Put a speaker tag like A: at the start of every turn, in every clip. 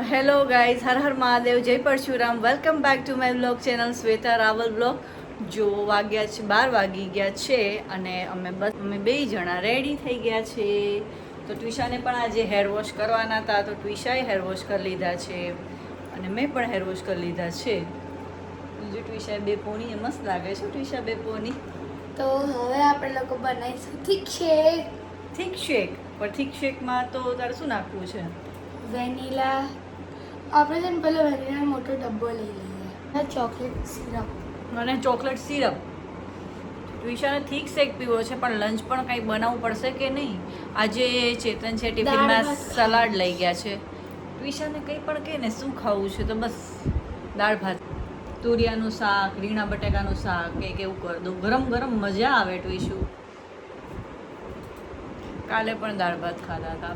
A: Hello guys, હર હર મહાદેવ, જય Parshuram. Welcome back to my blog channel Shweta Rawal blog. જો વાગ્યા છે 12 વાગી ગયા છે અને અમે બે જણા રેડી થઈ ગયા છે. તો ટ્વિશાને પણ આજે હેર વોશ કરવાના હતા, તો ટ્વિશાએ હેર વોશ કરી લીધા છે અને મેં પણ હેર વોશ કરી લીધા છે. બીજું ટ્વિશાએ બે પોની મસ્ત લાગે છે. ટ્વિશા બે પોની.
B: તો હવે આપણે લોકો બનાવીશું થીક શેક.
A: Thick shake. પણ થીક શેકમાં તો તારે શું નાખવું છે?
B: વેનીલા. આપણે છે ને પહેલાં વેનીલાનો મોટો ડબ્બો લઈ લઈએ. Chocolate syrup.
A: અને ચોકલેટ સિરપ. ટ્વિશાને થીક શેક પીવો છે, પણ લંચ પણ કંઈ બનાવવું પડશે કે નહીં? આજે ચેતન છે ટિફિનમાં સલાડ લઈ ગયા છે. ટ્વિશાને કંઈ પણ કહે ને શું ખાવું છે, તો બસ દાળ ભાત, તુરિયાનું શાક, રીંગણા બટાકાનું શાક કંઈક એવું કરી દઉં. ગરમ ગરમ મજા આવે. ટ્વિશુ કાલે પણ દાળ ભાત ખાધા હતા.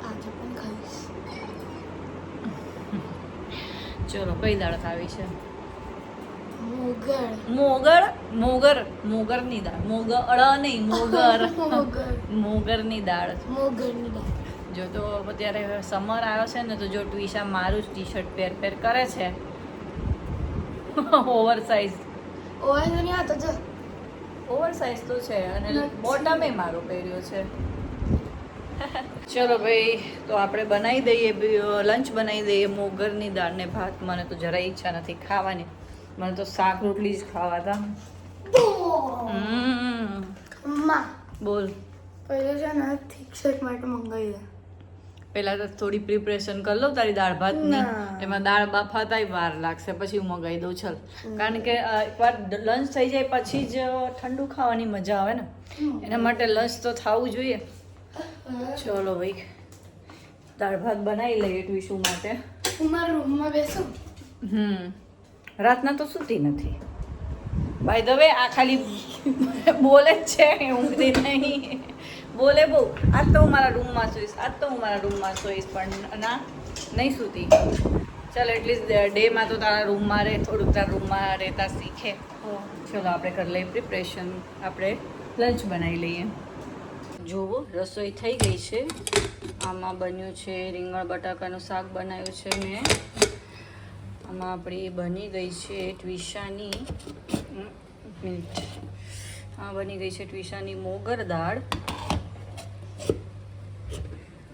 B: આજે પણ ખાઈશ.
A: ચલો, કઈ દાળ ખાવી છે? મોગરની દાળ. મોગરની દાળ. જો તો અત્યારે સમર આવ્યો છે ને, તો જો ટ્વિશા મારું જ ટી શર્ટ પહેર કરે છે. ઓવર સાઇઝ તો છે અને બોટમે મારો પહેર્યો છે. ચલો ભાઈ, તો આપણે બનાવી દઈએ, લંચ બનાવી દઈએ. મોગરની દાળ ને ભાત. મને તો જરાય ઈચ્છા નથી ખાવાની. મને તો શાક રોટલી જ ખાવા હતા. બોલ.
B: પહેલાં છે ને થીક શેક માટે મંગાવી દે.
A: પહેલા તો થોડી પ્રિપરેશન કરી લઉં તારી દાળ ભાતની. એમાં દાળ બાફાતાય વાર લાગશે, પછી હું મંગાવી દઉં. ચાલ, કારણ કે એકવાર લંચ થઈ જાય પછી જ ઠંડુ ખાવાની મજા આવે ને. એના માટે લંચ તો થવું જોઈએ. ચલો ભાઈ, દાળ ભાત બનાવી લઈએ ટ્વિશુ માટે.
B: હું મારા રૂમમાં બેસું.
A: રાતના તો સૂતી નથી. બાય ધ વે, આ ખાલી બોલે જ છે, ઊંઘતી નહીં. બોલે બહુ. આજ તો હું મારા રૂમમાં સૂઈશ, પણ ના, નહીં સૂતી. ચાલ, એટલીસ્ટ ડેમાં તો તારા રૂમમાં રહે, થોડુંક તારા રૂમમાં રહેતા શીખે. ચલો, આપણે કરી લઈએ પ્રિપરેશન. આપણે લંચ બનાવી લઈએ. જુઓ, રસોઈ થઈ ગઈ છે. આમાં બન્યું છે રીંગણ બટાકાનું શાક બનાવ્યું છે મેં. આમાં આપણી બની ગઈ છે ટ્વિશાની મોગર દાળ.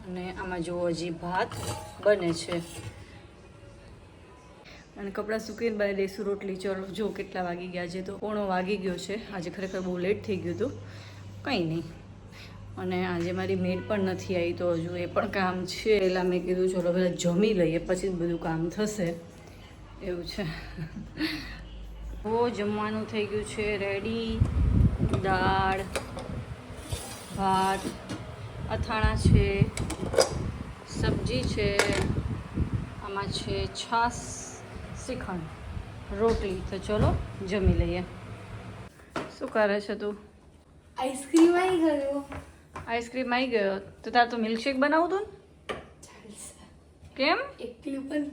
A: અને આમાં જો હજી ભાત બને છે. અને કપડાં સૂકીને બનાવી દઈશું રોટલી. ચલો, જો કેટલા વાગી ગયા છે, તો 1 વાગી ગયો છે. આજે ખરેખર બહુ લેટ થઈ ગયું હતું. કંઈ નહીં. અને આજે મારી મેડ પણ નથી આવી, તો હજુ એ પણ કામ છે. પહેલાં મેં કીધું ચલો પહેલાં જમી લઈએ, પછી જ બધું કામ થશે. એવું છે. જમવાનું થઈ ગયું છે રેડી. દાળ ભાત, અથાણા છે, સબ્જી છે, આમાં છે છાશ, શ્રીખંડ, રોટલી. તો ચલો જમી લઈએ. શું કરે છે તું?
B: આઈસ્ક્રીમ આવી ગયો.
A: આઈસ્ક્રીમ આવી ગયો? તો તારે તો મિલ્કશેક બનાવું હતું ને? કેમ?
B: એકલી પણ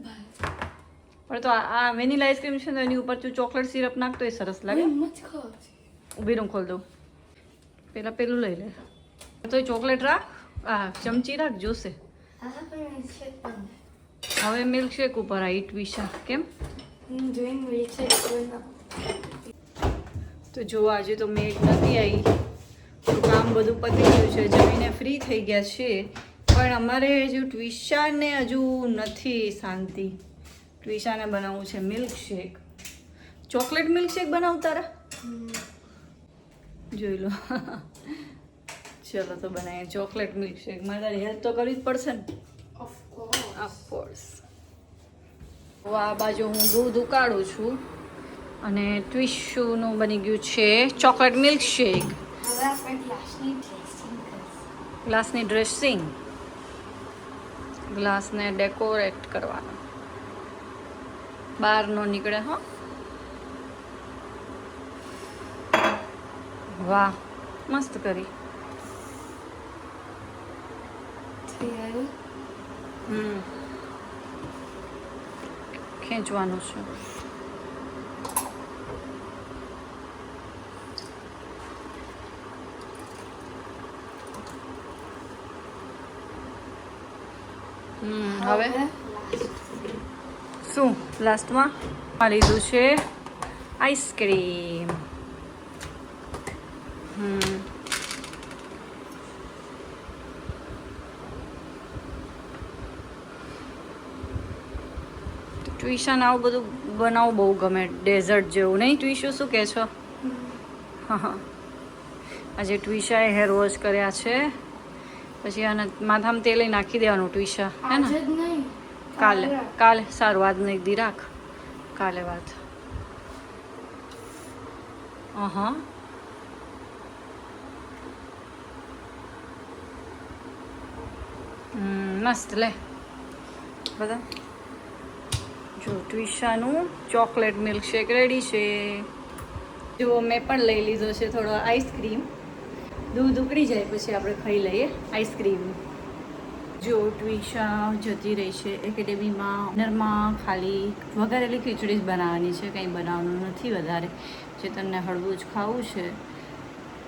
A: પણ તો આ વેનીલા આઈસ્ક્રીમ છે ને, એની ઉપર તું ચોકલેટ સિરપ નાખતો એ સરસ લાગે. ઊભી રહું, ખોલ દઉં. પેલું લઈ લે. તો ચોકલેટ રાખ. ચમચી રાખ, જોશે. હવે મિલ્કશેક ઉપર આવી ટ્વિશા. કેમ? તો જો આજે તો મેડ નથી આવી, તો કામ બધું પતી ગયું છે. જમીને ફ્રી થઈ ગયા છે. પણ અમારે હજુ ટ્વિશાને હજુ નથી શાંતિ. ટ્વિશાને બનાવવું છે મિલ્કશેક. ચોકલેટ મિલ્કશેક બનાવું તારા? જોઈ લો. ચલો, તો બનાવીએ ચોકલેટ મિલ્કશેક. મારે તારી હેલ્પ તો કરવી જ પડશે ને. ઓફકોર્સ. આ બાજુ હું દૂધ ઉકાળું છું અને ટ્વિશુનું બની ગયું છે ચોકલેટ મિલ્કશેક. ગ્લાસની ડ્રેસિંગ. ગ્લાસને ડેકોરેટ કરવાનો. બહાર નો નીકળે. હો, વાહ, મસ્ત કરી. ખેંચવાનું છે. હવે શું લાસ્ટમાં આ લીધું છે આઈસ્ક્રીમ. ટ્યુશન આવું બધું બનાવવું બહુ ગમે, ડેઝર્ટ જેવું નહીં? ટ્યુશન શું કહે છો? હા, આજે ટ્વિશાએ હેર વોશ કર્યા છે, પછી આને માથામાં તેલ નાખી દેવાનું ટ્વિશા, હે ને? કાલે સારું, આજ નહીં દી રાખ, કાલે વાત. હા, મસ્ત. લે બધા જો ટ્વિશાનું ચોકલેટ મિલ્કશેક રેડી છે. જો મેં પણ લઈ લીધો છે થોડો આઈસ્ક્રીમ. દૂધ ઉકળી જાય પછી આપણે ખાઈ લઈએ આઈસ્ક્રીમ. જો ટ્વિશા જતી રહી છે એકેડેમીમાં. ડિનરમાં ખાલી વઘારેલી ખીચડી જ બનાવવાની છે, કંઈ બનાવવાનું નથી વધારે. ચેતનને હળવું જ ખાવું છે,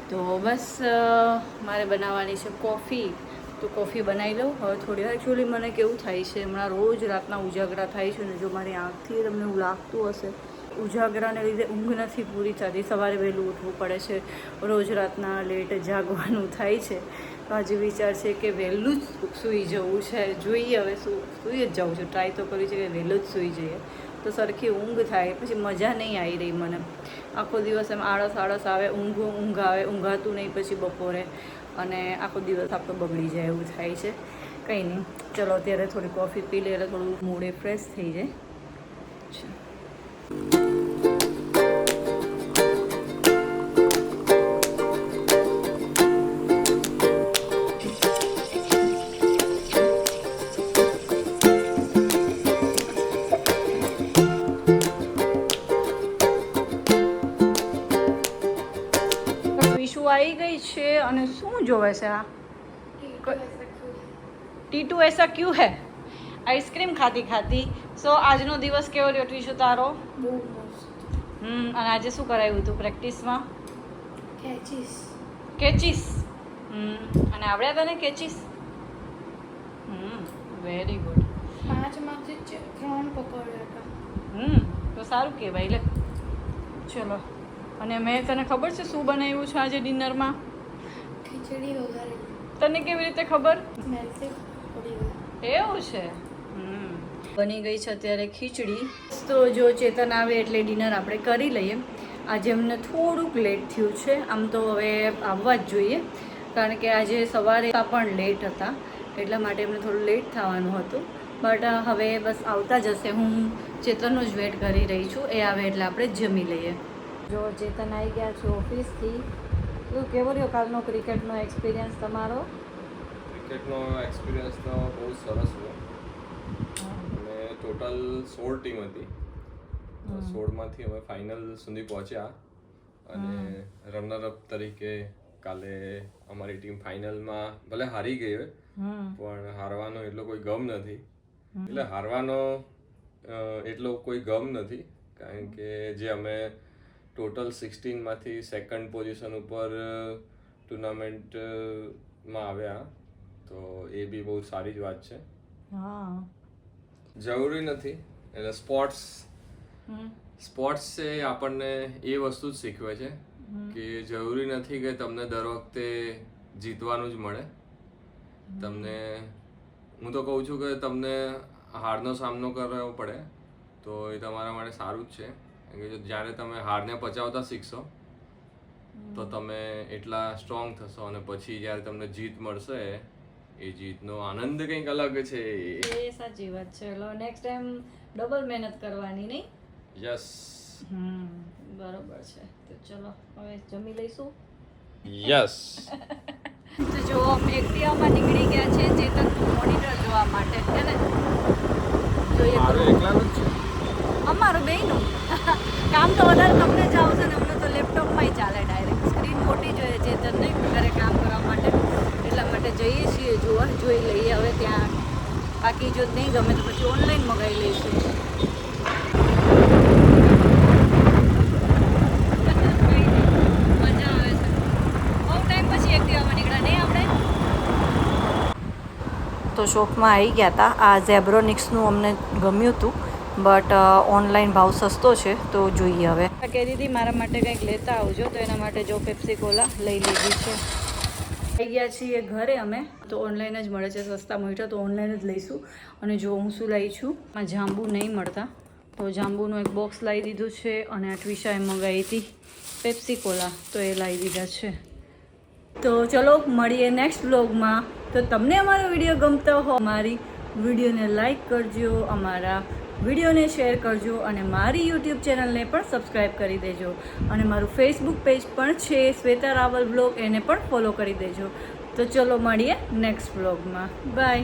A: તો બસ મારે બનાવવાની છે કોફી. તો કોફી બનાવી લઉં હવે થોડી વાર. એકચ્યુઅલી મને કેવું થાય છે, હમણાં રોજ રાતના ઉજાગરા થાય છે ને, જો મારી આંખથી તમને એવું લાગતું હશે, ઉજાગરાને લીધે ઊંઘ નથી પૂરી થતી. સવારે વહેલું ઉઠવું પડે છે, રોજ રાતના લેટ જાગવાનું થાય છે. તો આજે વિચાર છે કે વહેલું જ સૂઈ જવું છે. જોઈએ હવે સૂઈ જ જાઉં છું. ટ્રાય તો કરી છે કે વહેલું જ સૂઈ જઈએ તો સરખી ઊંઘ થાય. પછી મજા નહીં આવી રહી મને. આખો દિવસ એમ આળસ આવે, ઊંઘ આવે, ઊંઘાતું નહીં પછી બપોરે, અને આખો દિવસ આપણો બગડી જાય એવું થાય છે. કંઈ નહીં, ચલો અત્યારે થોડી કોફી પી લે એટલે થોડું મૂડે ફ્રેશ થઈ જાય. આવી ગઈ છે અને શું જોવે છે આ? ટીટુ એસા ક્યું હે? આઈસ્ક્રીમ ખાતી ખાતી. સો આજનો દિવસ કેવો રહ્યો ટ્વિશુ તારો?
B: બહુ મસ્ત.
A: અને આજે શું કરાવ્યું હતું પ્રેક્ટિસમાં? કેચીસ. અને આવડ્યા તને કેચીસ? Very good.
B: 5 માંથી 3 પકડ્યા હતા.
A: તો સારું કહેવાય. લે ચલો. અને મેં તને ખબર છે શું બનાવ્યું છે આજે ડિનરમાં?
B: ખીચડી વઘારેલી.
A: તને કેવી રીતે ખબર?
B: સ્મેલથી પડી ગઈ.
A: એવું છે. બની ગઈ છે અત્યારે ખીચડી. તો જો ચેતન આવે એટલે ડિનર આપણે કરી લઈએ. આજે અમને થોડુંક લેટ થયું છે. આમ તો હવે આવવા જ જોઈએ, કારણ કે આજે સવારે પણ લેટ હતા, એટલા માટે એમને થોડું લેટ થવાનું હતું. બટ હવે બસ આવતા જ હશે. હું ચેતનનો જ વેટ કરી રહી છું. એ આવે એટલે આપણે જમી લઈએ. જો ચેતન આવી ગયા છે ઓફિસથી. તો કેવો રહ્યો કાલનો ક્રિકેટનો એક્સપિરિયન્સ તમારો?
C: ક્રિકેટનો એક્સપિરિયન્સ તો બહુ સરસ રહ્યો. અમે ટોટલ 16 ટીમ હતી. 16માંથી અમે ફાઇનલ સુધી પહોંચ્યા, અને રનરઅપ તરીકે કાલે અમારી ટીમ ફાઇનલમાં ભલે હારી ગઈ હોય, પણ હારવાનો એટલો કોઈ ગમ નથી. એટલે હારવાનો એટલો કોઈ ગમ નથી, કારણ કે જે અમે ટોટલ 16માંથી સેકન્ડ પોઝિશન ઉપર ટુર્નામેન્ટમાં આવ્યા, તો એ બી બહુ સારી જ વાત છે. જરૂરી નથી, એટલે સ્પોર્ટ્સ છે આપણને એ વસ્તુ જ શીખવે છે કે જરૂરી નથી કે તમને દર વખતે જીતવાનું જ મળે. તમને હું તો કહું છું કે તમને હારનો સામનો કરવો પડે તો એ તમારા માટે સારું જ છે. કે જ્યારે તમે હારને પચાવતા શીખશો તો તમે એટલા સ્ટ્રોંગ થશો, અને પછી જ્યારે તમને જીત મળશે એ જીતનો આનંદ કંઈક અલગ છે.
A: એ સાચી વાત છે. ચલો નેક્સ્ટ ટાઈમ ડબલ મહેનત કરવાની, નહીં?
C: યસ.
A: બરોબર છે. તો ચલો હવે જમી લઈશું.
C: યસ.
A: તો જો અમે એક્ટિવામાં નીકળી ગયા છે ચેતન મોનિટર જોવા માટે, છે ને? જોઈએ અમારું બેયનું કામ તો વધારે તમને જ આવશે ને, અમને તો લેપટોપમાં ચાલે. ડાયરેક્ટ સ્ક્રીન મોટી જોઈએ ચેતન નહીં ઘરે કામ કરવા માટે, એટલા માટે જઈએ છીએ જોઈ લઈએ હવે ત્યાં. બાકી જો નહીં ગમે તો પછી ઓનલાઈન મંગાવી લઈશું. મજા આવે છે. બહુ ટાઈમ પછી એક્ટિવામાં નીકળ્યા નહીં આપણે. તો શોપમાં આવી ગયા હતા. આ ઝેબ્રોનિક્સનું અમને ગમ્યું હતું, બટ ઓનલાઈન ભાવ સસ્તો છે તો જોઈએ હવે. કહી દીધી મારા માટે કંઈક લેતા આવજો, તો એના માટે જો પેપ્સી કોલા લઈ લીધી છે. આવી ગયા છીએ ઘરે અમે, તો ઓનલાઈન જ મળે છે સસ્તા મીઠા, તો ઓનલાઈન જ લઈશું. અને જો હું શું લાવી છું, આ જાંબુ નહીં મળતા, તો જાંબુનું એક બોક્સ લાવી દીધું છે. અને આ ટ્વિશાએ મંગાવી હતી પેપ્સી કોલા, તો એ લાવી દીધા છે. તો ચલો મળીએ નેક્સ્ટ વ્લોગમાં. તો તમને અમારો વિડીયો ગમતો હોય, અમારી વિડીયોને લાઈક કરજો, અમારા વિડીયોને શેર કરજો, અને મારી યુટ્યુબ ચેનલને પણ સબસ્ક્રાઈબ કરી દેજો. અને મારું ફેસબુક પેજ પણ છે શ્વેતા રાવલ બ્લોગ, એને પણ ફોલો કરી દેજો. તો ચલો મળીએ નેક્સ્ટ વ્લોગમાં. બાય.